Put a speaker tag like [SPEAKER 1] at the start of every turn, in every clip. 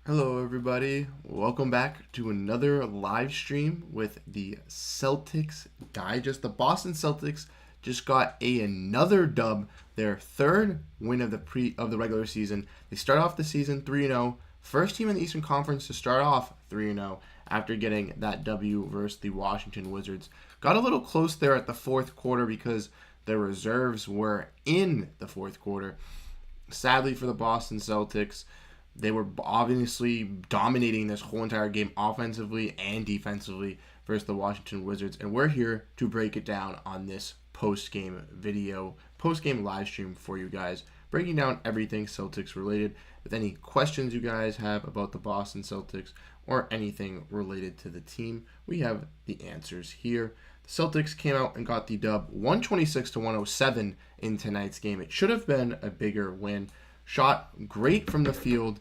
[SPEAKER 1] Hello, everybody. Welcome back to another live stream with the Celtics Digest. The Boston Celtics just got another dub, their third win of the regular season. They start off the season 3-0, first team in the Eastern Conference to start off 3-0 after getting that W versus the Washington Wizards. Got a little close there at the fourth quarter because their reserves were in the fourth quarter. Sadly for the Boston Celtics, they were obviously dominating this whole entire game offensively and defensively versus the Washington Wizards. And we're here to break it down on this post-game video, post-game live stream for you guys, breaking down everything Celtics related. With any questions you guys have about the Boston Celtics or anything related to the team, we have the answers here. The Celtics came out and got the dub 126-107 in tonight's game. It should have been a bigger win. Shot great from the field,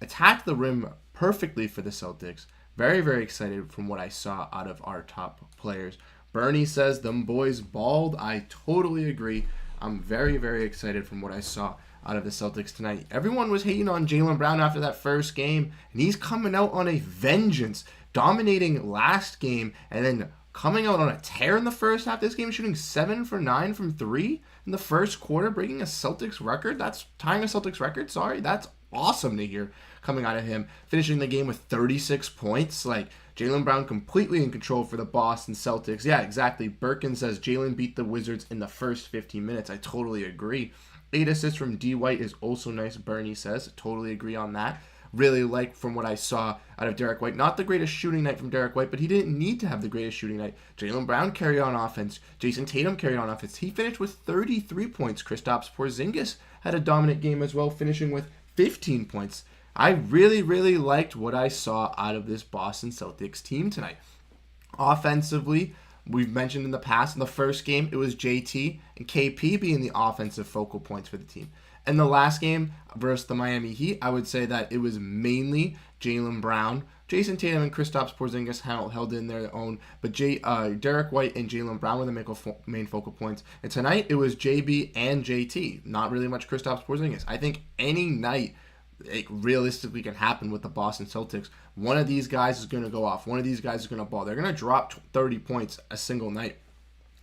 [SPEAKER 1] attacked the rim perfectly for the Celtics. Very, very excited from what I saw out of our top players. Bernie says, them boys balled. I totally agree. I'm very, very excited from what I saw out of the Celtics tonight. Everyone was hating on Jaylen Brown after that first game, and he's coming out on a vengeance, dominating last game, and then coming out on a tear in the first half. This game shooting 7 for 9 from 3 in the first quarter, breaking a Celtics record. That's tying a Celtics record. Sorry, that's awesome to hear coming out of him. Finishing the game with 36 points. Like, Jaylen Brown completely in control for the Boston Celtics. Yeah, exactly. Birkin says Jaylen beat the Wizards in the first 15 minutes. I totally agree. 8 assists from D. White is also nice, Bernie says. Totally agree on that. Really like from what I saw out of Derek White. Not the greatest shooting night from Derek White, but he didn't need to have the greatest shooting night. Jaylen Brown carried on offense. Jason Tatum carried on offense. He finished with 33 points. Kristaps Porzingis had a dominant game as well, finishing with 15 points. I really, really liked what I saw out of this Boston Celtics team tonight. Offensively, we've mentioned in the past, in the first game, it was JT and KP being the offensive focal points for the team. In the last game versus the Miami Heat, I would say that it was mainly Jaylen Brown. Jason Tatum and Kristaps Porzingis held in their own, but Derek White and Jaylen Brown were the main focal points. And tonight, it was JB and JT. Not really much Kristaps Porzingis. I think any night it realistically can happen with the Boston Celtics. One of these guys is going to go off. One of these guys is going to ball. They're going to drop 30 points a single night.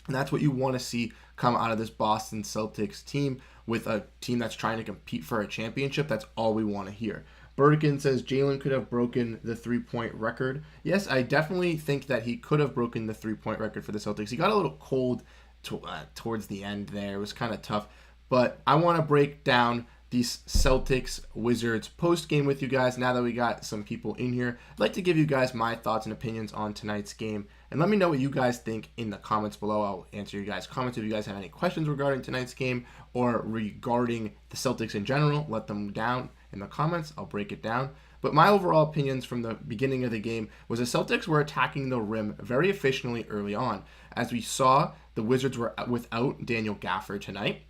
[SPEAKER 1] And that's what you want to see come out of this Boston Celtics team, with a team that's trying to compete for a championship. That's all we want to hear. Birkin says Jaylen could have broken the three-point record. Yes, I definitely think that he could have broken the three-point record for the Celtics. He got a little cold towards the end there. It was kind of tough. But I want to break down these Celtics Wizards post-game with you guys. Now that we got some people in here, I'd like to give you guys my thoughts and opinions on tonight's game. And let me know what you guys think in the comments below. I'll answer you guys' comments. If you guys have any questions regarding tonight's game or regarding the Celtics in general, let them down in the comments. I'll break it down. But my overall opinions from the beginning of the game was the Celtics were attacking the rim very efficiently early on. As we saw, the Wizards were without Daniel Gafford tonight.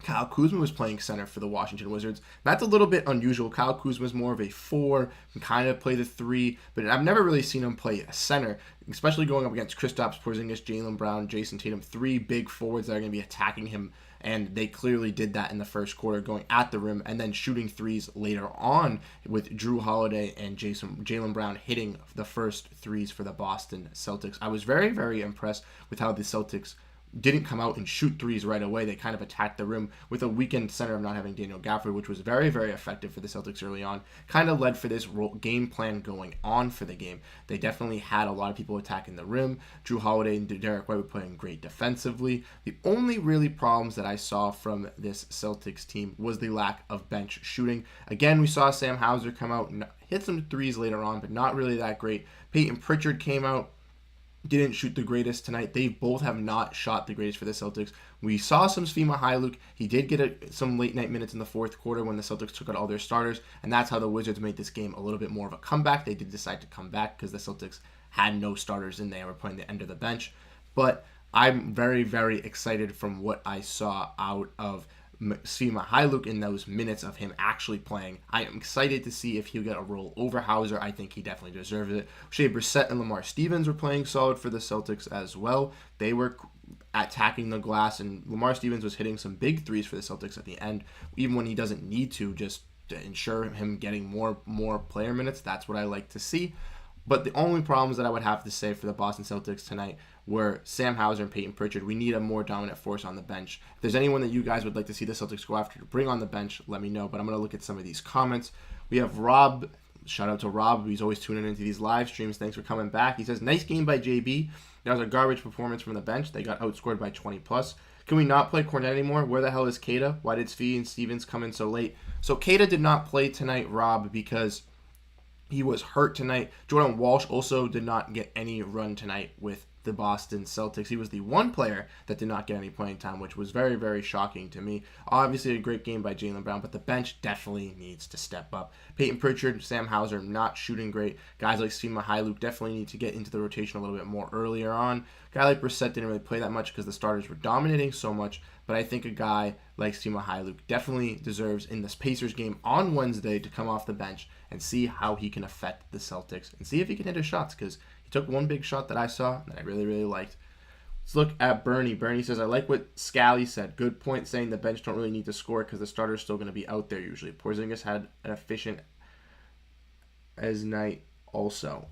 [SPEAKER 1] Kyle Kuzma was playing center for the Washington Wizards. That's a little bit unusual. Kyle Kuzma is more of a 4, can kind of play the 3, but I've never really seen him play a center, especially going up against Kristaps Porzingis, Jaylen Brown, Jason Tatum, 3 big forwards that are going to be attacking him, and they clearly did that in the first quarter, going at the rim and then shooting threes later on with Drew Holiday and Jaylen Brown hitting the first threes for the Boston Celtics. I was very, very impressed with how the Celtics didn't come out and shoot threes right away. They kind of attacked the rim with a weakened center of not having Daniel Gafford, which was very, very effective for the Celtics early on. Kind of led for this game plan going on for the game. They definitely had a lot of people attacking the rim. Drew Holiday and Derek White were playing great defensively. The only really problems that I saw from this Celtics team was the lack of bench shooting. Again, we saw Sam Hauser come out and hit some threes later on, but not really that great. Peyton Pritchard came out, didn't shoot the greatest tonight. They both have not shot the greatest for the Celtics. We saw some Svi Mykhailiuk. He did get some late night minutes in the fourth quarter when the Celtics took out all their starters, and that's how the Wizards made this game a little bit more of a comeback. They did decide to come back because the Celtics had no starters in there and were playing the end of the bench. But I'm very, very excited from what I saw out of Svi Mykhailiuk in those minutes of him actually playing. I am excited to see if he'll get a role over Hauser. I think he definitely deserves it. Shea Brissett and Lamar Stevens were playing solid for the Celtics as well. They were attacking the glass, and Lamar Stevens was hitting some big threes for the Celtics at the end, even when he doesn't need to, just to ensure him getting more player minutes. That's what I like to see. But the only problems that I would have to say for the Boston Celtics tonight were Sam Hauser and Peyton Pritchard. We need a more dominant force on the bench. If there's anyone that you guys would like to see the Celtics go after to bring on the bench, let me know. But I'm going to look at some of these comments. We have Rob. Shout out to Rob. He's always tuning into these live streams. Thanks for coming back. He says, nice game by JB. That was a garbage performance from the bench. They got outscored by 20 plus. Can we not play Kornet anymore? Where the hell is Kata? Why did Svi and Stevens come in so late? So Kata did not play tonight, Rob, because he was hurt tonight. Jordan Walsh also did not get any run tonight with the Boston Celtics. He was the one player that did not get any playing time, which was very, very shocking to me. Obviously, a great game by Jaylen Brown, but the bench definitely needs to step up. Peyton Pritchard, Sam Hauser, not shooting great. Guys like Svi Mykhailiuk definitely need to get into the rotation a little bit more earlier on. A guy like Brissett didn't really play that much because the starters were dominating so much, but I think a guy like Svi Mykhailiuk definitely deserves in this Pacers game on Wednesday to come off the bench and see how he can affect the Celtics and see if he can hit his shots, because he took one big shot that I saw that I really, really liked. Let's look at Bernie. Bernie says, I like what Scally said. Good point, saying the bench don't really need to score because the starter's still going to be out there usually. Porzingis had an efficient as night also.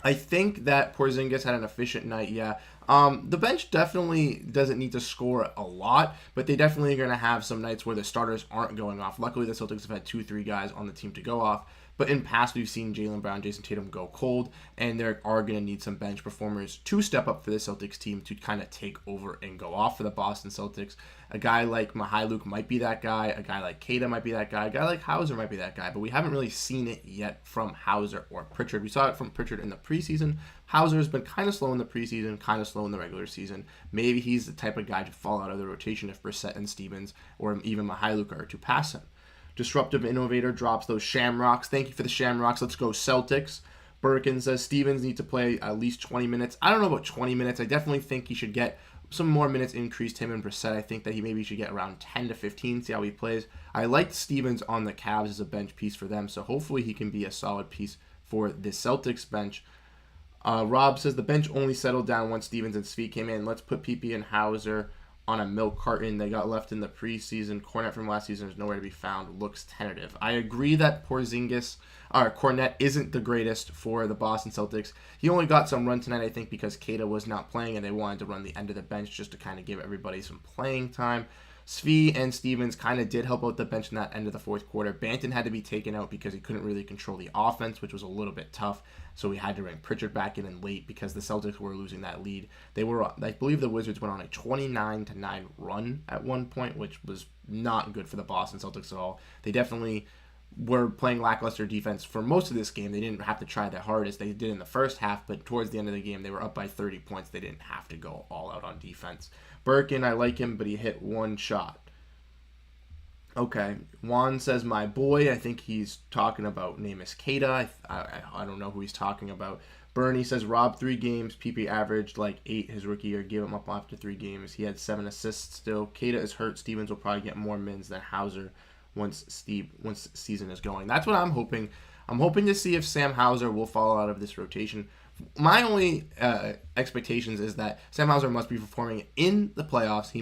[SPEAKER 1] I think that Porzingis had an efficient night, yeah. The bench definitely doesn't need to score a lot, but they definitely are going to have some nights where the starters aren't going off. Luckily, the Celtics have had 2-3 guys on the team to go off. But in past, we've seen Jaylen Brown, Jason Tatum go cold, and they are going to need some bench performers to step up for the Celtics team to kind of take over and go off for the Boston Celtics. A guy like Mykhailiuk might be that guy. A guy like Kata might be that guy. A guy like Hauser might be that guy. But we haven't really seen it yet from Hauser or Pritchard. We saw it from Pritchard in the preseason. Hauser has been kind of slow in the preseason, kind of slow in the regular season. Maybe he's the type of guy to fall out of the rotation if Brissett and Stevens or even Mykhailiuk are to pass him. Disruptive Innovator drops those Shamrocks. Thank you for the Shamrocks. Let's go Celtics. Birkin says Stevens needs to play at least 20 minutes. I don't know about 20 minutes. I definitely think he should get some more minutes increased, him and Brissett. I think that he maybe should get around 10 to 15, see how he plays. I liked Stevens on the Cavs as a bench piece for them, so hopefully he can be a solid piece for the Celtics bench. Rob says the bench only settled down once Stevens and Svi came in. Let's put PP and Hauser on a milk carton. They got left in the preseason. Kornet from last season is nowhere to be found. Looks tentative. I agree that Kornet isn't the greatest for the Boston Celtics. He only got some run tonight, I think, because Kata was not playing and they wanted to run the end of the bench just to kind of give everybody some playing time. Svi and Stevens kind of did help out the bench in that end of the fourth quarter. Banton had to be taken out because he couldn't really control the offense, which was a little bit tough. So we had to bring Pritchard back in late because the Celtics were losing that lead. I believe the Wizards went on a 29-9 run at one point, which was not good for the Boston Celtics at all. They definitely were playing lackluster defense for most of this game. They didn't have to try that hard as they did in the first half, but towards the end of the game, they were up by 30 points. They didn't have to go all out on defense. Birkin, I like him, but he hit one shot. Okay, Juan says, my boy. I think he's talking about name is Kata. I don't know who he's talking about. Bernie says, Rob, 3 games. PP averaged like 8 his rookie year. Gave him up after 3 games. He had 7 assists still. Kata is hurt. Stevens will probably get more mins than Hauser once season is going. That's what I'm hoping. I'm hoping to see if Sam Hauser will fall out of this rotation. My only expectations is that Sam Hauser must be performing in the playoffs.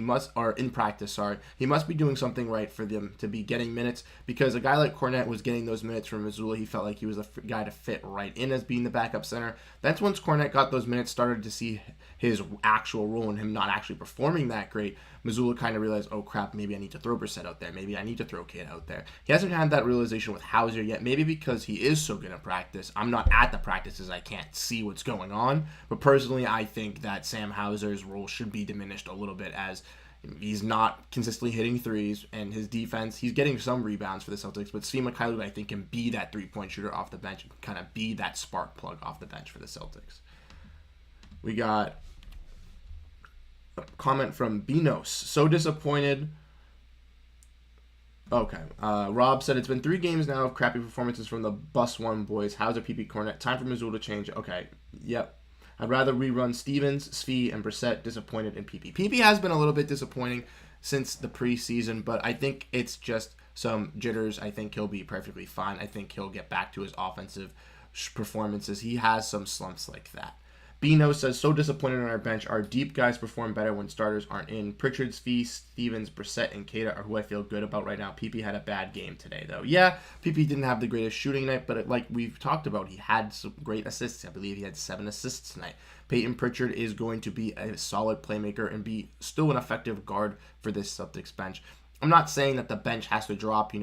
[SPEAKER 1] In practice, He must be doing something right for them to be getting minutes, because a guy like Kornet was getting those minutes from Missoula. He felt like he was the guy to fit right in as being the backup center. That's once Kornet got those minutes, started to see his actual role and him not actually performing that great. Missoula kind of realized, oh crap, maybe I need to throw Brissett out there. Maybe I need to throw Kate out there. He hasn't had that realization with Hauser yet. Maybe because he is so good at practice. I'm not at the practices. I can't see what's going on. But personally, I think that Sam Hauser's role should be diminished a little bit, as he's not consistently hitting threes, and his defense, he's getting some rebounds for the Celtics, but Svi Mykhailiuk, I think, can be that three-point shooter off the bench and kind of be that spark plug off the bench for the Celtics. We got a comment from Binos. So disappointed. Okay. Rob said, it's been 3 games now of crappy performances from the Bus One boys. How's a PP Kornet? Time for Missoula to change. Okay. Yep. I'd rather rerun Stevens, Svi, and Brissett. Disappointed in PP. PP has been a little bit disappointing since the preseason, but I think it's just some jitters. I think he'll be perfectly fine. I think he'll get back to his offensive performances. He has some slumps like that. Bino says, so disappointed in our bench. Our deep guys perform better when starters aren't in. Pritchard, Svi, Stevens, Brissett, and Keita are who I feel good about right now. PP had a bad game today, though. Yeah, PP didn't have the greatest shooting night, but like we've talked about, he had some great assists. I believe he had 7 assists tonight. Peyton Pritchard is going to be a solid playmaker and be still an effective guard for this Celtics bench. I'm not saying that the bench has to drop,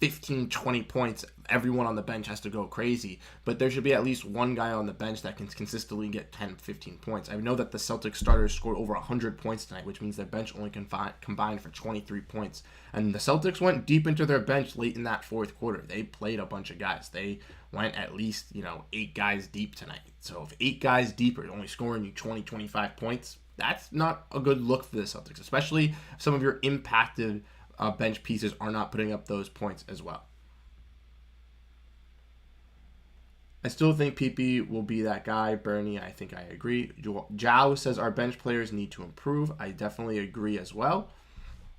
[SPEAKER 1] 15, 20 points. Everyone on the bench has to go crazy, but there should be at least one guy on the bench that can consistently get 10, 15 points. I know that the Celtics starters scored over 100 points tonight, which means their bench only combined for 23 points. And the Celtics went deep into their bench late in that fourth quarter. They played a bunch of guys. They went at least, 8 guys deep tonight. So if 8 guys deep are only scoring you 20, 25 points, that's not a good look for the Celtics, especially if some of your impacted bench pieces are not putting up those points as well. I still think PP will be that guy. Bernie, I think I agree. Zhao says our bench players need to improve. I definitely agree as well.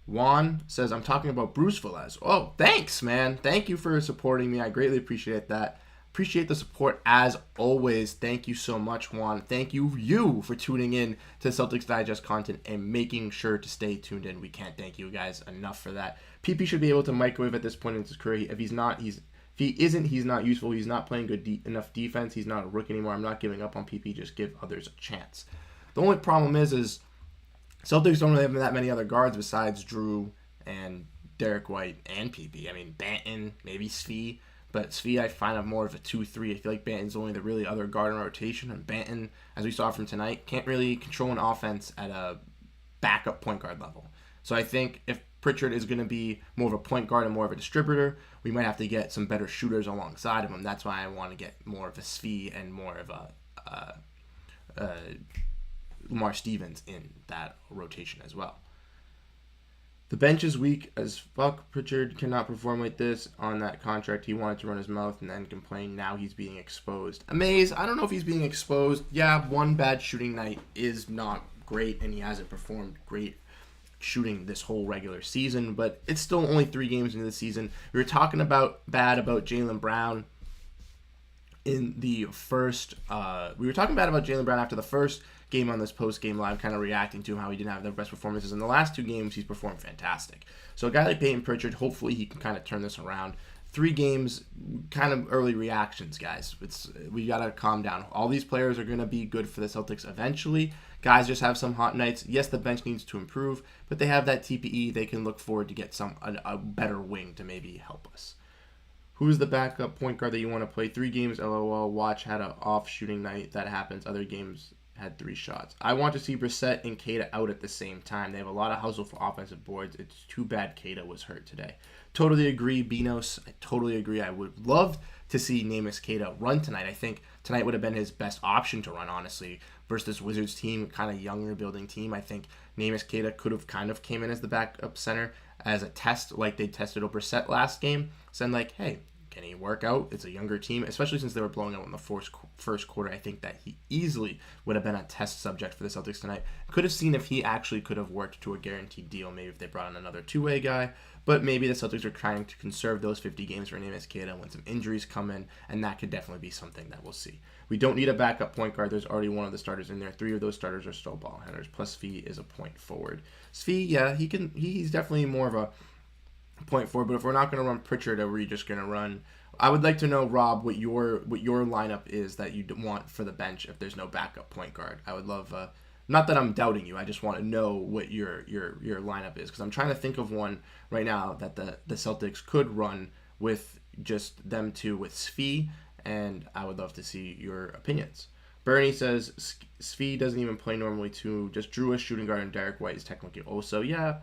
[SPEAKER 1] Juan says, I'm talking about Bruce Veliz. Oh, thanks, man. Thank you for supporting me. I greatly appreciate that. Appreciate the support as always. Thank you so much, Juan. Thank you for tuning in to Celtics Digest content and making sure to stay tuned in. We can't thank you guys enough for that. PP should be able to microwave at this point in his career. If he isn't, he's not useful. He's not playing good enough defense. He's not a rookie anymore. I'm not giving up on PP. Just give others a chance. The only problem is Celtics don't really have that many other guards besides Drew and Derek White and PP. I mean, Banton, maybe Svi. But Svi, I find him more of a 2-3. I feel like Banton's only the really other guard in rotation. And Banton, as we saw from tonight, can't really control an offense at a backup point guard level. So I think if Pritchard is going to be more of a point guard and more of a distributor, we might have to get some better shooters alongside of him. That's why I want to get more of a Svi and more of a Lamar Stevens in that rotation as well. The bench is weak as fuck. Pritchard cannot perform like this on that contract. He wanted to run his mouth and then complain. Now he's being exposed. Amaze, I don't know if he's being exposed. Yeah, one bad shooting night is not great, and he hasn't performed great shooting this whole regular season, but it's still only 3 games into the season. We were talking bad about Jaylen Brown in the first. We were talking bad about Jaylen Brown after the first game on this post-game live, kind of reacting to how he didn't have the best performances. In the last 2 games, he's performed fantastic. So a guy like Peyton Pritchard, hopefully he can kind of turn this around. 3 games, kind of early reactions, guys. We got to calm down. All these players are going to be good for the Celtics eventually. Guys just have some hot nights. Yes, the bench needs to improve, but they have that TPE. They can look forward to get a better wing to maybe help us. Who's the backup point guard that you want to play? 3 games, LOL. Watch had an off shooting night. That happens. Other games had 3 shots. I want to see Brissett and Keita out at the same time. They have a lot of hustle for offensive boards. It's too bad Keita was hurt today. Totally agree, Benos. I totally agree. I would love to see Neemias Queta run tonight. I think tonight would have been his best option to run, honestly, versus this Wizards team, kind of younger building team. I think Neemias Queta could have kind of came in as the backup center as a test, like they tested Brissett last game. Saying like, hey, can he work out? It's a younger team, especially since they were blowing out in the first quarter. I think that he easily would have been a test subject for the Celtics tonight. Could have seen if he actually could have worked to a guaranteed deal, maybe if they brought in another two-way guy. But maybe the Celtics are trying to conserve those 50 games for Neemias Queta when some injuries come in, and that could definitely be something that we'll see. We don't need a backup point guard. There's already one of the starters in there. 3 of those starters are still ball handlers, plus Svi is a point forward. Svi, yeah, he's definitely more of a point forward, but if we're not going to run Pritchard, are we just going to run... I would like to know, Rob, what your lineup is that you want for the bench if there's no backup point guard. I would love... not that I'm doubting you. I just want to know what your lineup is, because I'm trying to think of one right now that the Celtics could run with just them two with Svi, and I would love to see your opinions. Bernie says Svi doesn't even play normally too. Just Drew is shooting guard and Derek White is technically also. Yeah,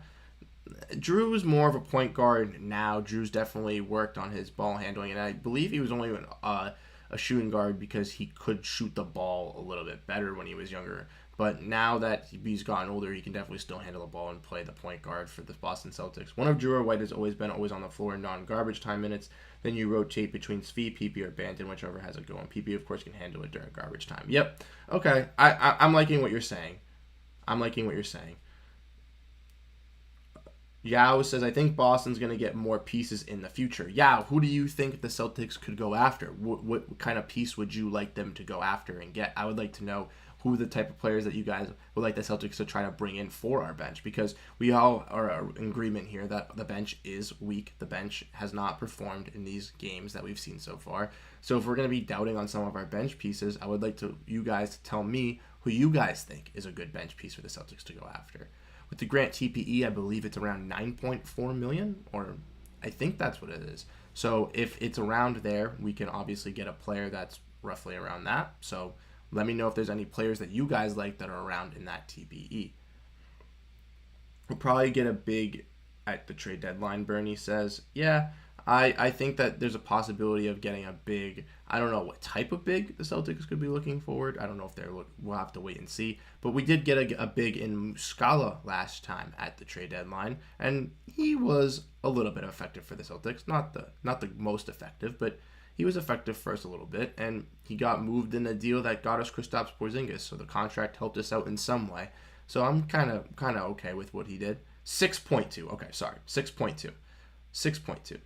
[SPEAKER 1] Drew is more of a point guard now. Drew's definitely worked on his ball handling, and I believe he was only a shooting guard because he could shoot the ball a little bit better when he was younger. But now that he's gotten older, he can definitely still handle the ball and play the point guard for the Boston Celtics. One of Drew or White has always on the floor in non-garbage time minutes. Then you rotate between Svi, PP, or Banton, whichever has it going. PP, of course, can handle it during garbage time. Yep. Okay. I'm liking what you're saying. Yao says, I think Boston's going to get more pieces in the future. Yao, who do you think the Celtics could go after? What kind of piece would you like them to go after and get? I would like to know who the type of players that you guys would like the Celtics to try to bring in for our bench, because we all are in agreement here that the bench is weak. The bench has not performed in these games that we've seen so far. So if we're going to be doubting on some of our bench pieces, I would like you guys to tell me who you guys think is a good bench piece for the Celtics to go after. With the Grant TPE, I believe it's around 9.4 million, or I think that's what it is. So if it's around there, we can obviously get a player that's roughly around that. So let me know if there's any players that you guys like that are around in that TPE. We'll probably get a big at the trade deadline, Bernie says. Yeah, I think that there's a possibility of getting a big. I don't know what type of big the Celtics could be looking forward. I don't know if we'll have to wait and see. But we did get a big in Muscala last time at the trade deadline, and he was a little bit effective for the Celtics. Not the most effective, but he was effective for us a little bit, and he got moved in a deal that got us Kristaps Porzingis, so the contract helped us out in some way. So I'm kind of okay with what he did. 6.2. Okay, sorry. 6.2. 6.2.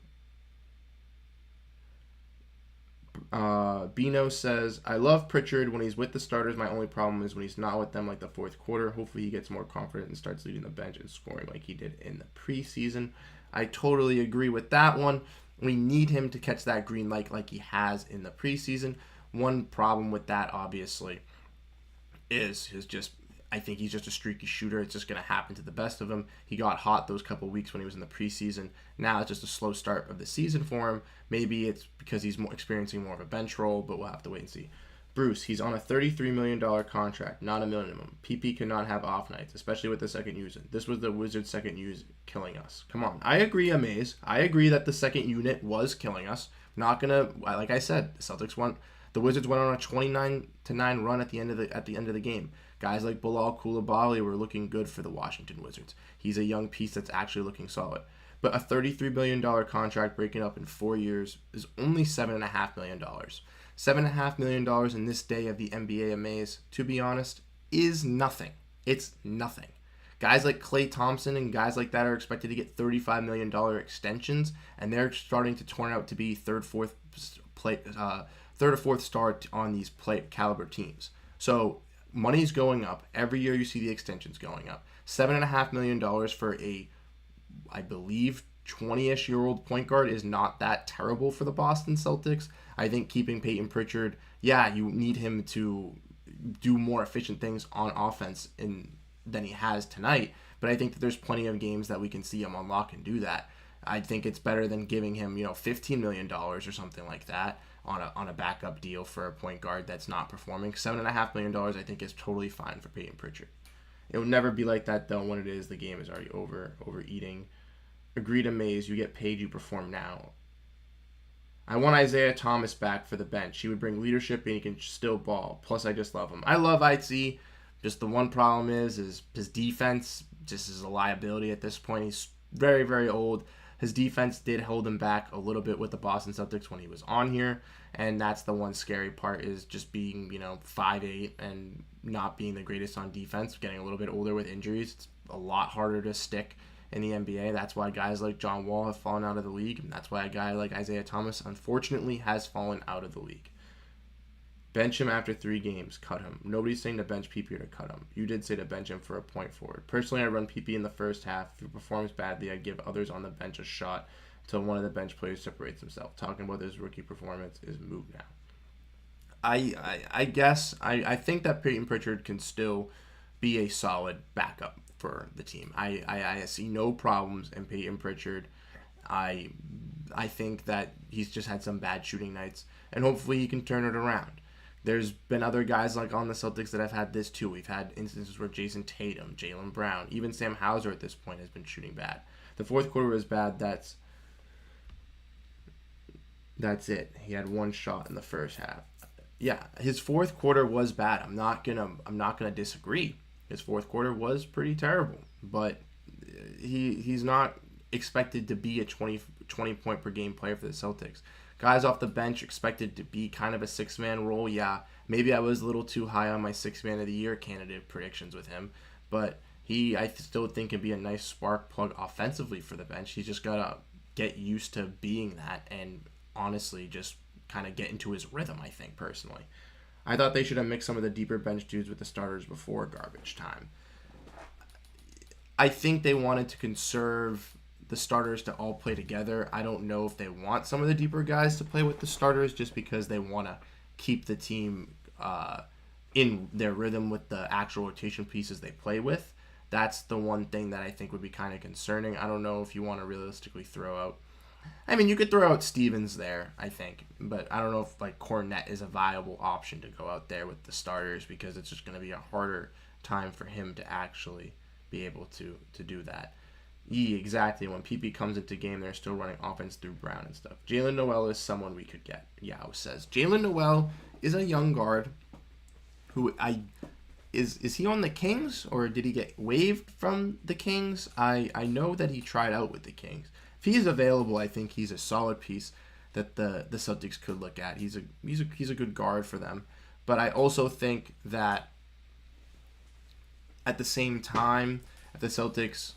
[SPEAKER 1] Bino says, I love Pritchard when he's with the starters. My only problem is when he's not with them like the fourth quarter. Hopefully he gets more confident and starts leading the bench and scoring like he did in the preseason. I totally agree with that one. We need him to catch that green light like he has in the preseason. One problem with that, obviously, is just I think he's just a streaky shooter. It's just going to happen to the best of them. He got hot those couple weeks when he was in the preseason. Now it's just a slow start of the season for him. Maybe it's because he's experiencing more of a bench role, but we'll have to wait and see. Bruce, he's on a $33 million contract, not a minimum. PP cannot have off nights, especially with the second unit. This was the Wizards' second unit killing us. Come on. I agree, Amaze. I agree that the second unit was killing us. Not gonna, like I said, the Wizards went on a 29-9 run at the end of the game. Guys like Bilal Coulibaly were looking good for the Washington Wizards. He's a young piece that's actually looking solid. But a $33 million contract breaking up in 4 years is only $7.5 million. $7.5 million in this day of the NBA Amaze, to be honest, is nothing. It's nothing. Guys like Klay Thompson and guys like that are expected to get $35 million extensions, and they're starting to turn out to be third or fourth star on these caliber teams. So money's going up. Every year you see the extensions going up. $7.5 million for I believe, 20-ish-year-old point guard is not that terrible for the Boston Celtics. I think keeping Peyton Pritchard, yeah, you need him to do more efficient things on offense than he has tonight, but I think that there's plenty of games that we can see him unlock and do that. I think it's better than giving him, $15 million or something like that on a backup deal for a point guard that's not performing. $7.5 million I think is totally fine for Peyton Pritchard. It will never be like that, though, when it is the game is already overeating. Agreed, Amaze. You get paid, you perform now. I want Isaiah Thomas back for the bench. He would bring leadership and he can still ball. Plus, I just love him. I love IT. Just the one problem is his defense just is a liability at this point. He's very, very old. His defense did hold him back a little bit with the Boston Celtics when he was on here. And that's the one scary part, is just being, 5'8" and not being the greatest on defense, getting a little bit older with injuries. It's a lot harder to stick in the NBA. That's why guys like John Wall have fallen out of the league. And that's why a guy like Isaiah Thomas, unfortunately, has fallen out of the league. Bench him after 3 games. Cut him. Nobody's saying to bench PP or to cut him. You did say to bench him for a point forward. Personally, I run PP in the first half. If he performs badly, I give others on the bench a shot until one of the bench players separates himself. Talking about his rookie performance is moot now. I guess I think that Peyton Pritchard can still be a solid backup for the team. I see no problems in Peyton Pritchard. I think that he's just had some bad shooting nights, and hopefully he can turn it around. There's been other guys like on the Celtics that have had this too. We've had instances where Jason Tatum, Jaylen Brown, even Sam Hauser at this point has been shooting bad. The fourth quarter was bad. That's it. He had 1 shot in the first half. Yeah, his fourth quarter was bad. I'm not gonna disagree. His fourth quarter was pretty terrible, but he's not expected to be a 20 point per game player for the Celtics. Guys off the bench expected to be kind of a 6-man role. Yeah, maybe I was a little too high on my 6-man of the year candidate predictions with him, but I still think can be a nice spark plug offensively for the bench. He's just gotta get used to being that, and honestly just kind of get into his rhythm, I think, personally. I thought they should have mixed some of the deeper bench dudes with the starters before garbage time. I think they wanted to conserve the starters to all play together. I don't know if they want some of the deeper guys to play with the starters just because they want to keep the team in their rhythm with the actual rotation pieces they play with. That's the one thing that I think would be kind of concerning. I don't know if you want to realistically throw out. I mean, you could throw out Stevens there, I think, but I don't know if like Cornette is a viable option to go out there with the starters because it's just going to be a harder time for him to actually be able to do that. Exactly. When PP comes into game, they're still running offense through Brown and stuff. Jalen Noel is someone we could get. Yao says Jalen Noel is a young guard who is he on the Kings or did he get waived from the Kings? I know that he tried out with the Kings. If he's available, I think he's a solid piece that the Celtics could look at. He's a good guard for them, but I also think that at the same time, if the Celtics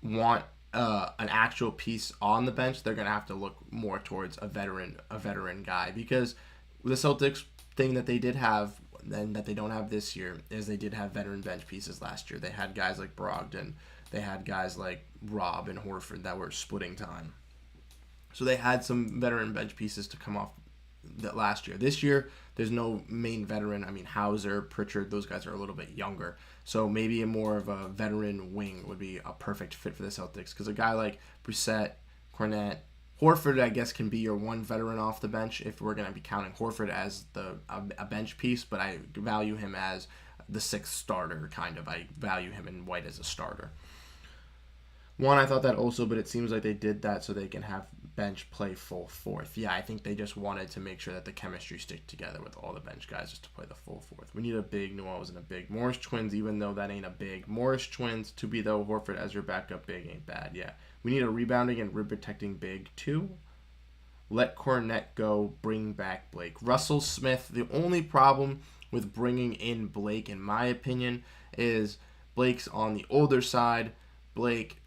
[SPEAKER 1] want an actual piece on the bench, they're gonna have to look more towards a veteran guy because the Celtics thing that they did have and that they don't have this year is they did have veteran bench pieces last year. They had guys like Brogdon, they had guys like Rob and Horford that were splitting time. So they had some veteran bench pieces to come off that last year. This year, there's no main veteran. I mean, Hauser, Pritchard, those guys are a little bit younger. So maybe a more of a veteran wing would be a perfect fit for the Celtics because a guy like Brissett, Cornette, Horford, I guess, can be your one veteran off the bench if we're going to be counting Horford as a bench piece, but I value him as the sixth starter, kind of. I value him in White as a starter. One, I thought that also, but it seems like they did that so they can have bench play full fourth. Yeah, I think they just wanted to make sure that the chemistry stick together with all the bench guys just to play the full fourth. We need a big. Noel wasn't a big. Morris twins, even though that ain't a big. Morris twins, to be though, Horford as your backup big ain't bad. Yeah. We need a rebounding and rim protecting big too. Let Cornette go. Bring back Blake. Russell Smith. The only problem with bringing in Blake, in my opinion, is Blake's on the older side. Blake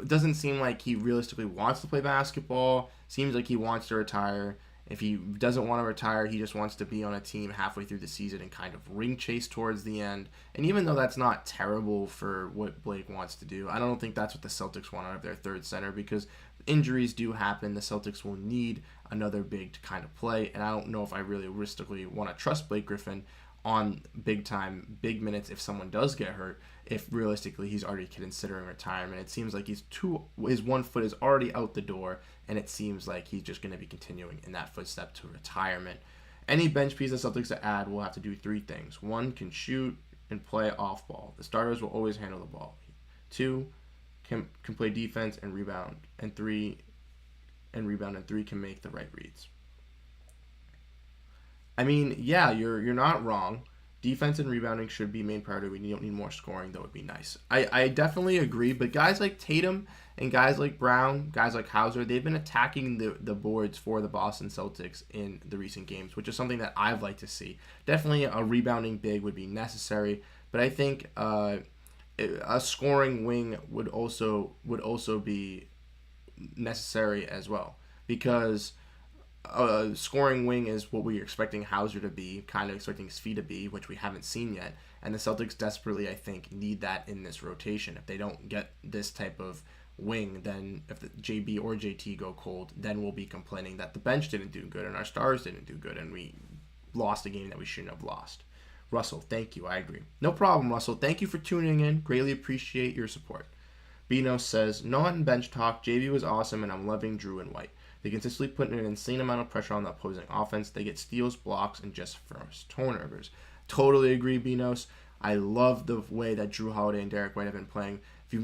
[SPEAKER 1] doesn't seem like he realistically wants to play basketball. Seems like he wants to retire. If he doesn't want to retire, he just wants to be on a team halfway through the season and kind of ring chase towards the end. And even though that's not terrible for what Blake wants to do, I don't think that's what the Celtics want out of their third center because injuries do happen. The Celtics will need another big to kind of play. And I don't know if I really realistically want to trust Blake Griffin on big minutes if someone does get hurt, if realistically he's already considering retirement. It seems like his 1 foot is already out the door, and it seems like he's just going to be continuing in that footstep to retirement. Any bench piece the Celtics to add will have to do 3 things. 1, can shoot and play off ball. The starters will always handle the ball. 2, can play defense and rebound. And 3, can make the right reads. I mean, yeah, you're not wrong. Defense and rebounding should be main priority. We don't need more scoring. That would be nice. I definitely agree. But guys like Tatum and guys like Brown, guys like Hauser, they've been attacking the boards for the Boston Celtics in the recent games, which is something that I'd like to see. Definitely a rebounding big would be necessary. But I think a scoring wing would also be necessary as well because scoring wing is what we're expecting Hauser to be, kind of expecting Svi to be, which we haven't seen yet. And the Celtics desperately, I think, need that in this rotation. If they don't get this type of wing, then if the JB or JT go cold, then we'll be complaining that the bench didn't do good and our stars didn't do good and we lost a game that we shouldn't have lost. Russell, thank you. I agree. No problem, Russell. Thank you for tuning in. Greatly appreciate your support. Bino says, non-bench talk, JB was awesome and I'm loving Drew and White. They consistently put an insane amount of pressure on the opposing offense. They get steals, blocks, and just first turnovers. Totally agree, Benos. I love the way that Drew Holiday and Derek White have been playing.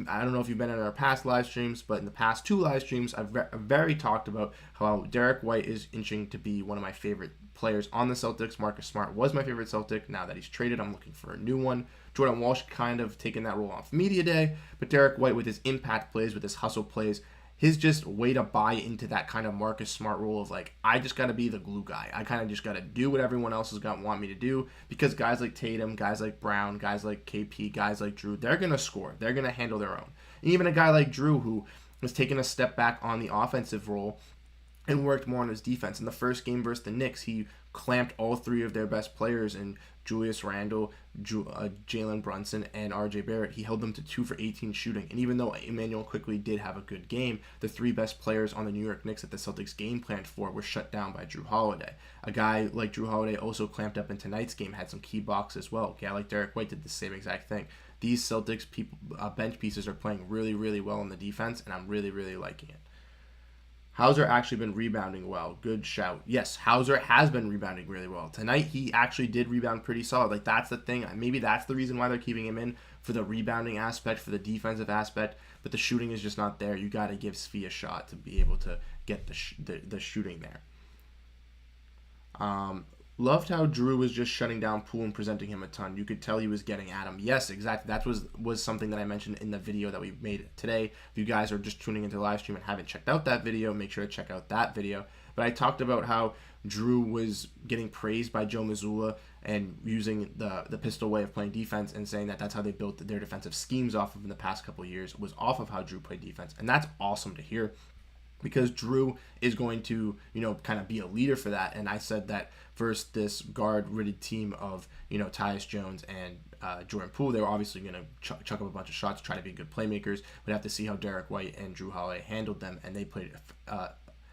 [SPEAKER 1] I don't know if you've been in our past live streams, but in the past 2 live streams, I've very talked about how Derek White is inching to be one of my favorite players on the Celtics. Marcus Smart was my favorite Celtic. Now that he's traded, I'm looking for a new one. Jordan Walsh kind of taken that role off media day, but Derek White with his impact plays, with his hustle plays, his just way to buy into that kind of Marcus Smart role of like, I just got to be the glue guy. I kind of just got to do what everyone else is going to want me to do because guys like Tatum, guys like Brown, guys like KP, guys like Drew, they're going to score. They're going to handle their own. And even a guy like Drew who was taking a step back on the offensive role and worked more on his defense. In the first game versus the Knicks, he clamped all three of their best players in Julius Randle, Jalen Brunson, and RJ Barrett. He held them to 2 for 18 shooting. And even though Emmanuel quickly did have a good game, the three best players on the New York Knicks that the Celtics game planned for were shut down by Drew Holiday. A guy like Drew Holiday also clamped up in tonight's game, had some key blocks as well. A guy like Derek White did the same exact thing. These Celtics bench pieces are playing really, really well on the defense, and I'm really, really liking it. Hauser actually been rebounding well. Good shout. Yes, Hauser has been rebounding really well. Tonight, he actually did rebound pretty solid. Like, that's the thing. Maybe that's the reason why they're keeping him in, for the rebounding aspect, for the defensive aspect. But the shooting is just not there. You got to give Svi a shot to be able to get the shooting there. Loved how Drew was just shutting down Poole and presenting him a ton. You could tell he was getting at him. Yes, exactly. That was something that I mentioned in the video that we made today. If you guys are just tuning into the live stream and haven't checked out that video, make sure to check out that video. But I talked about how Drew was getting praised by Joe Mazzulla and using the pistol way of playing defense, and saying that that's how they built their defensive schemes off of in the past couple of years, was off of how Drew played defense. And that's awesome to hear, because Drew is going to, kind of be a leader for that. And I said that versus this guard-ridden team of, Tyus Jones and Jordan Poole, they were obviously going to chuck up a bunch of shots, try to be good playmakers. We'd have to see how Derek White and Drew Holiday handled them, and they played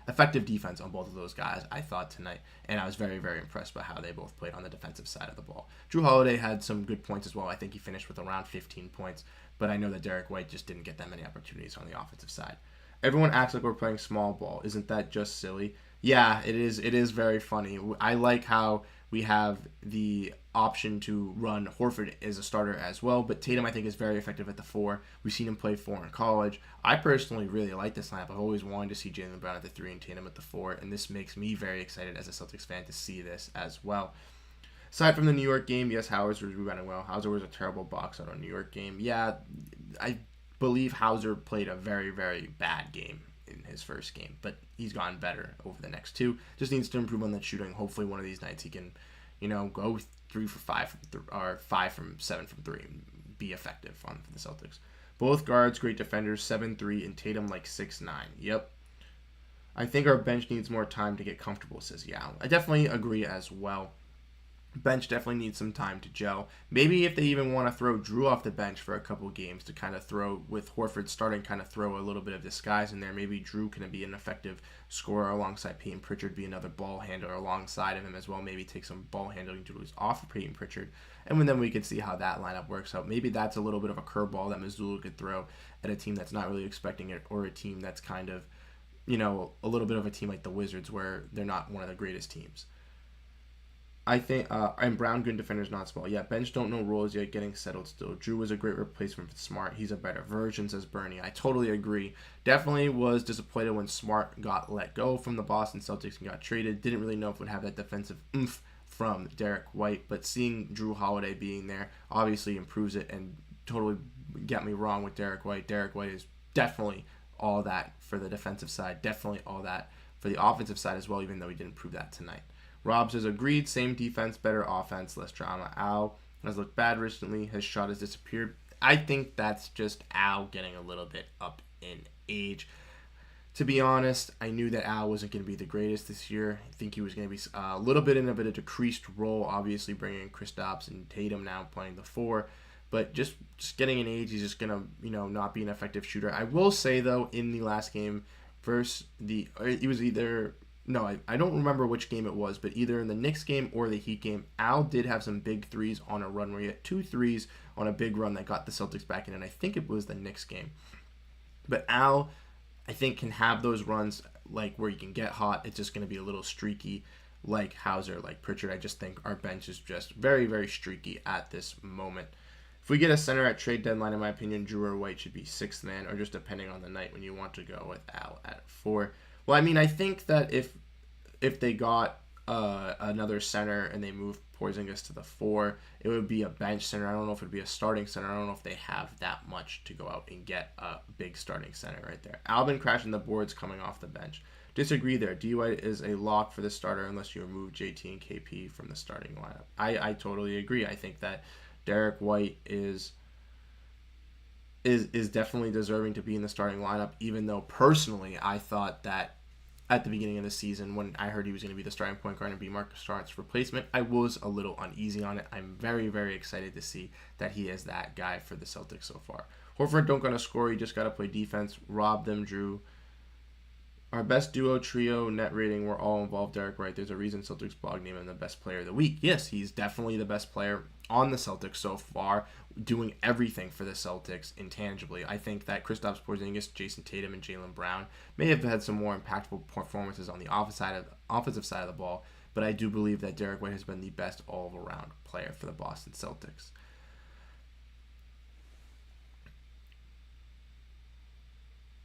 [SPEAKER 1] effective defense on both of those guys, I thought, tonight. And I was very, very impressed by how they both played on the defensive side of the ball. Drew Holiday had some good points as well. I think he finished with around 15 points, but I know that Derek White just didn't get that many opportunities on the offensive side. Everyone acts like we're playing small ball. Isn't that just silly? Yeah, it is. It is very funny. I like how we have the option to run Horford as a starter as well, but Tatum, I think, is very effective at the 4. We've seen him play 4 in college. I personally really like this lineup. I've always wanted to see Jaylen Brown at the 3 and Tatum at the 4, and this makes me very excited as a Celtics fan to see this as well. Aside from the New York game, yes, Hauser was rebounding well. Hauser was a terrible box out on New York game. Yeah, I believe Hauser played a very, very bad game in his first game, but he's gotten better over the next 2. Just needs to improve on that shooting. Hopefully one of these nights he can, go 3 for 5 or 5 from 7 from 3 and be effective for the Celtics. Both guards, great defenders, 7'3", and Tatum like 6'9". Yep. I think our bench needs more time to get comfortable, says Yao. I definitely agree as well. Bench definitely needs some time to gel. Maybe if they even want to throw Drew off the bench for a couple games to kind of throw, with Horford starting, kind of throw a little bit of disguise in there. Maybe Drew can be an effective scorer alongside Peyton Pritchard, be another ball handler alongside of him as well. Maybe take some ball handling duties off of Peyton Pritchard. And then we could see how that lineup works out. Maybe that's a little bit of a curveball that Mazzulla could throw at a team that's not really expecting it, or a team that's kind of, a little bit of a team like the Wizards, where they're not one of the greatest teams. I think, and Brown, good defenders, not small. Yeah, bench don't know roles yet, getting settled still. Drew was a great replacement for Smart. He's a better version, says Bernie. I totally agree. Definitely was disappointed when Smart got let go from the Boston Celtics and got traded. Didn't really know if it would have that defensive oomph from Derek White, but seeing Drew Holiday being there obviously improves it, and totally get me wrong with Derek White. Derek White is definitely all that for the defensive side, definitely all that for the offensive side as well, even though he didn't prove that tonight. Rob says, agreed, same defense, better offense, less drama. Al has looked bad recently, his shot has disappeared. I think that's just Al getting a little bit up in age. To be honest, I knew that Al wasn't going to be the greatest this year. I think he was going to be a little bit in a bit of a decreased role, obviously bringing in Kristaps and Tatum now playing the 4. But just getting an age, he's just going to, not be an effective shooter. I will say, though, in the last game versus it was either... No, I don't remember which game it was, but either in the Knicks game or the Heat game, Al did have some big threes on a run where he had 2 threes on a big run that got the Celtics back in, and I think it was the Knicks game. But Al, I think, can have those runs like where you can get hot. It's just going to be a little streaky, like Hauser, like Pritchard. I just think our bench is just very, very streaky at this moment. If we get a center at trade deadline, in my opinion, Drew or White should be 6th man, or just depending on the night when you want to go with Al at 4. Well, I mean, I think that if they got another center and they moved Porzingis to the 4, it would be a bench center. I don't know if it would be a starting center. I don't know if they have that much to go out and get a big starting center right there. Albin crashing the boards coming off the bench. Disagree there. D. White is a lock for the starter unless you remove JT and KP from the starting lineup. I totally agree. I think that Derek White is definitely deserving to be in the starting lineup, even though personally I thought that at the beginning of the season when I heard he was going to be the starting point guard and be Marcus Smart's replacement. I was a little uneasy on it. I'm very, very excited to see that he is that guy for the Celtics so far. Horford don't got to score. He just got to play defense. Rob them, Drew. Our best duo, trio, net rating, we're all involved, Derek White. There's a reason Celtics blog named him the best player of the week. Yes, he's definitely the best player on the Celtics so far, doing everything for the Celtics intangibly. I think that Kristaps Porzingis, Jason Tatum, and Jaylen Brown may have had some more impactful performances on the offensive side of the ball, but I do believe that Derek White has been the best all-around player for the Boston Celtics.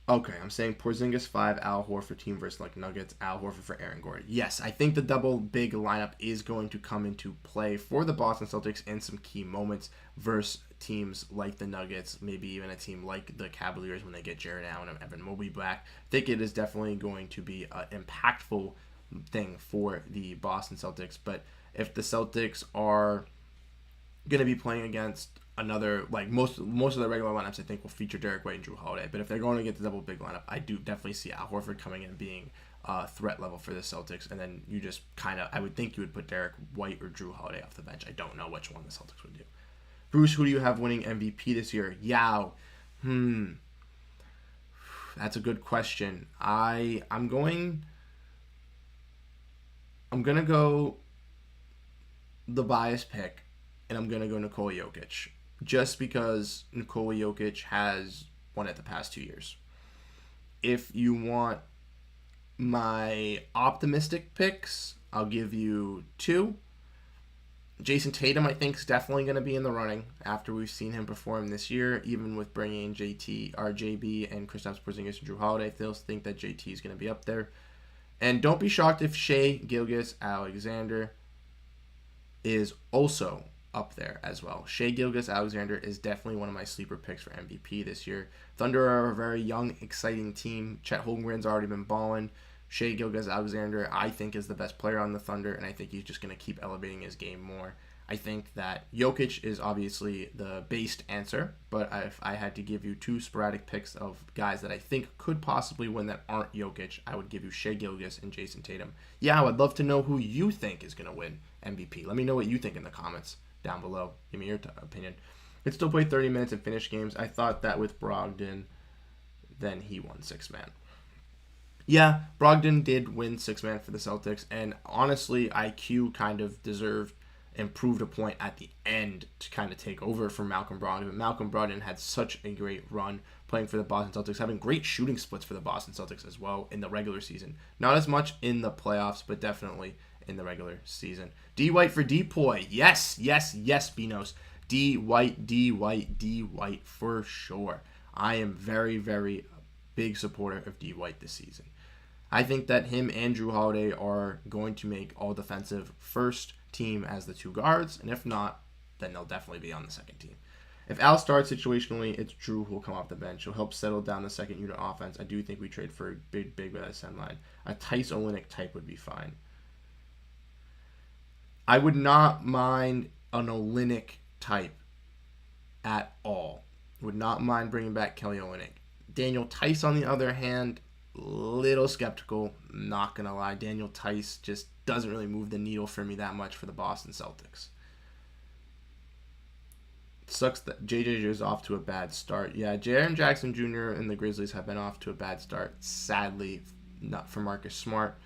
[SPEAKER 1] Okay, I'm saying Porzingis 5, Al Horford team versus like Nuggets, Al Horford for Aaron Gordon. Yes, I think the double big lineup is going to come into play for the Boston Celtics in some key moments versus teams like the Nuggets, maybe even a team like the Cavaliers when they get Jared Allen and Evan Mobley back. I think it is definitely going to be an impactful thing for the Boston Celtics. But if the Celtics are going to be playing against another, like most of the regular lineups, I think will feature Derek White and Drew Holiday. But if they're going to get the double big lineup, I do definitely see Al Horford coming in and being a threat level for the Celtics. And then you just I would think you would put Derek White or Drew Holiday off the bench. I don't know which one the Celtics would do. Bruce, who do you have winning MVP this year? Yao. That's a good question. I'm going to go the bias pick, and I'm going to go Nikola Jokic. Just because Nikola Jokic has won it the past 2 years. If you want my optimistic picks, I'll give you 2. Jason Tatum, I think, is definitely going to be in the running after we've seen him perform this year, even with bringing in JB and Kristaps Porzingis and Drew Holiday. I still think that JT is going to be up there. And don't be shocked if Shai Gilgeous-Alexander is also up there as well. Shai Gilgeous-Alexander is definitely one of my sleeper picks for MVP this year. Thunder are a very young, exciting team. Chet Holmgren's already been balling. Shai Gilgeous-Alexander, I think, is the best player on the Thunder, and I think he's just going to keep elevating his game more. I think that Jokic is obviously the based answer, but if I had to give you 2 sporadic picks of guys that I think could possibly win that aren't Jokic, I would give you Shai Gilgeous and Jason Tatum. Yeah, I would love to know who you think is going to win MVP. Let me know what you think in the comments down below. Give me your opinion. It still played 30 minutes and finished games. I thought that with Brogdon, then he won 6-man. Yeah, Brogdon did win 6-man for the Celtics, and honestly, IQ kind of deserved and proved a point at the end to kind of take over for Malcolm Brogdon. But Malcolm Brogdon had such a great run playing for the Boston Celtics, having great shooting splits for the Boston Celtics as well in the regular season. Not as much in the playoffs, but definitely in the regular season. D White for Depoy. Yes, Beanos. D White for sure. I am very, very big supporter of D White this season. I think that him and Drew Holiday are going to make all defensive first team as the 2 guards, and if not, then they'll definitely be on the second team. If Al starts situationally, it's Drew who will come off the bench. He'll help settle down the second unit offense. I do think we trade for a big by that send line. A Tice Olynyk type would be fine. I would not mind an Olynyk type at all. Would not mind bringing back Kelly Olynyk. Daniel Tice, on the other hand, little skeptical, not going to lie. Daniel Tice just doesn't really move the needle for me that much for the Boston Celtics. It sucks that JJ is off to a bad start. Yeah, Jaren Jackson Jr. and the Grizzlies have been off to a bad start. Sadly, not for Marcus Smart.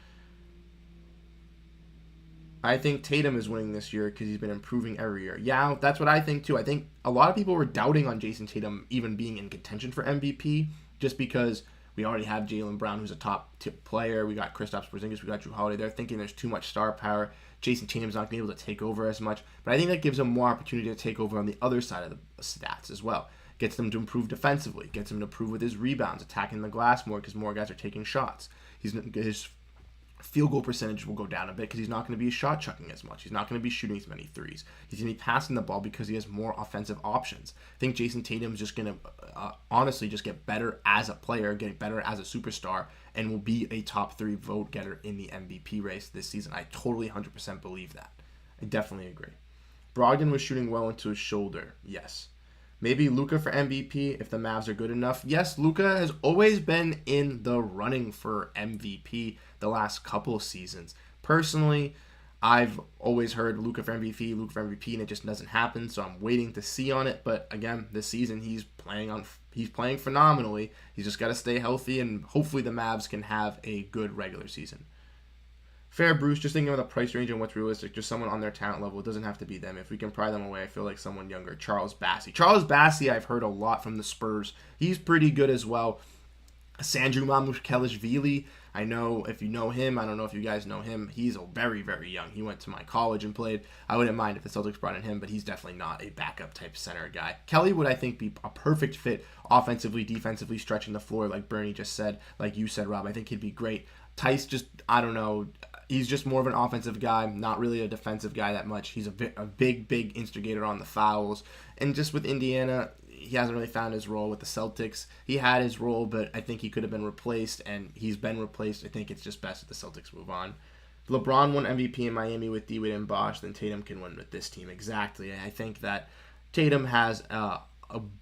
[SPEAKER 1] I think Tatum is winning this year because he's been improving every year. Yeah, that's what I think too. I think a lot of people were doubting on Jason Tatum even being in contention for MVP just because we already have Jaylen Brown, who's a top tip player. We got Kristaps Porzingis. We got Drew Holiday. They're thinking there's too much star power. Jason Tatum's not going to be able to take over as much. But I think that gives him more opportunity to take over on the other side of the stats as well. Gets them to improve defensively. Gets him to improve with his rebounds, attacking the glass more because more guys are taking shots. His field goal percentage will go down a bit because he's not going to be shot chucking as much. He's not going to be shooting as many threes. He's going to be passing the ball because he has more offensive options. I think Jason Tatum is just going to honestly just get better as a player, get better as a superstar, and will be a top 3 vote getter in the MVP race this season. I totally 100% believe that. I definitely agree. Brogdon was shooting well into his shoulder. Yes. Maybe Luka for MVP if the Mavs are good enough. Yes, Luka has always been in the running for MVP. the last couple seasons. Personally, I've always heard Luka for MVP, and it just doesn't happen. So I'm waiting to see on it. But again, this season he's playing phenomenally. He's just got to stay healthy, and hopefully the Mavs can have a good regular season. Fair, Bruce. Just thinking of the price range and what's realistic. Just someone on their talent level. It doesn't have to be them. If we can pry them away, I feel like someone younger. Charles Bassey, I've heard a lot from the Spurs. He's pretty good as well. Sandro Mamukelashvili, I know if you know him. I don't know if you guys know him. He's very, very young. He went to my college and played. I wouldn't mind if the Celtics brought in him, but he's definitely not a backup type center guy. Kelly would, I think, be a perfect fit offensively, defensively, stretching the floor like Bernie just said, like you said, Rob. I think he'd be great. Tice just, I don't know. He's just more of an offensive guy, not really a defensive guy that much. He's a big instigator on the fouls. And just with Indiana, he hasn't really found his role with the Celtics. He had his role, but I think he could have been replaced, and he's been replaced. I think it's just best if the Celtics move on. LeBron won MVP in Miami with D-Wade and Bosh, then Tatum can win with this team. Exactly. I think that Tatum has a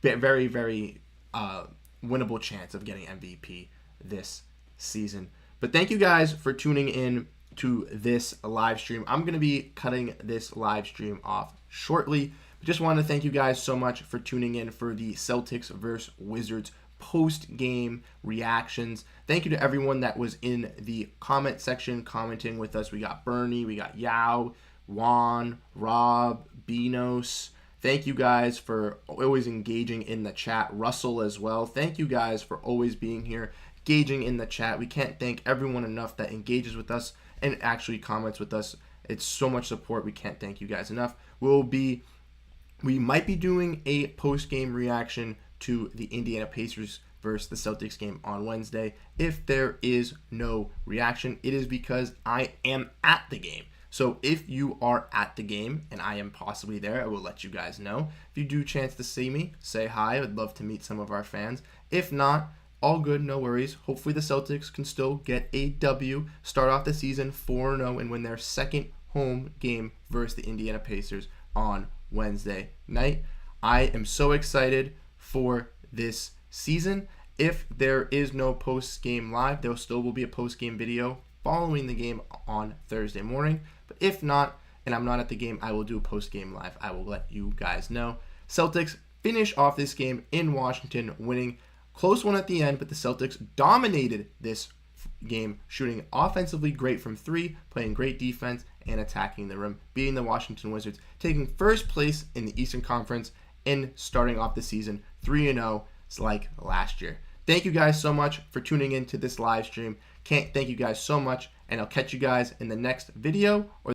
[SPEAKER 1] very, very winnable chance of getting MVP this season. But thank you guys for tuning in to this live stream. I'm going to be cutting this live stream off shortly. Just want to thank you guys so much for tuning in for the Celtics versus Wizards post-game reactions. Thank you to everyone that was in the comment section commenting with us. We got Bernie, we got Yao, Juan, Rob, Benos. Thank you guys for always engaging in the chat. Russell as well. Thank you guys for always being here, engaging in the chat. We can't thank everyone enough that engages with us and actually comments with us. It's so much support. We can't thank you guys enough. We might be doing a post-game reaction to the Indiana Pacers versus the Celtics game on Wednesday. If there is no reaction, it is because I am at the game. So if you are at the game and I am possibly there, I will let you guys know. If you do chance to see me, say hi. I would love to meet some of our fans. If not, all good, no worries. Hopefully the Celtics can still get a W, start off the season 4-0, and win their second home game versus the Indiana Pacers on Wednesday night. I am so excited for this season. If there is no post-game live, there still will be a post-game video following the game on Thursday morning. But if not, and I'm not at the game, I will do a post-game live. I will let you guys know. Celtics finish off this game in Washington, winning. Close one at the end, but the Celtics dominated this game, shooting offensively great from three, playing great defense, and attacking the rim, beating the Washington Wizards, taking first place in the Eastern Conference and starting off the season 3-0 like last year. Thank you guys so much for tuning in to this live stream. Can't thank you guys so much, and I'll catch you guys in the next video or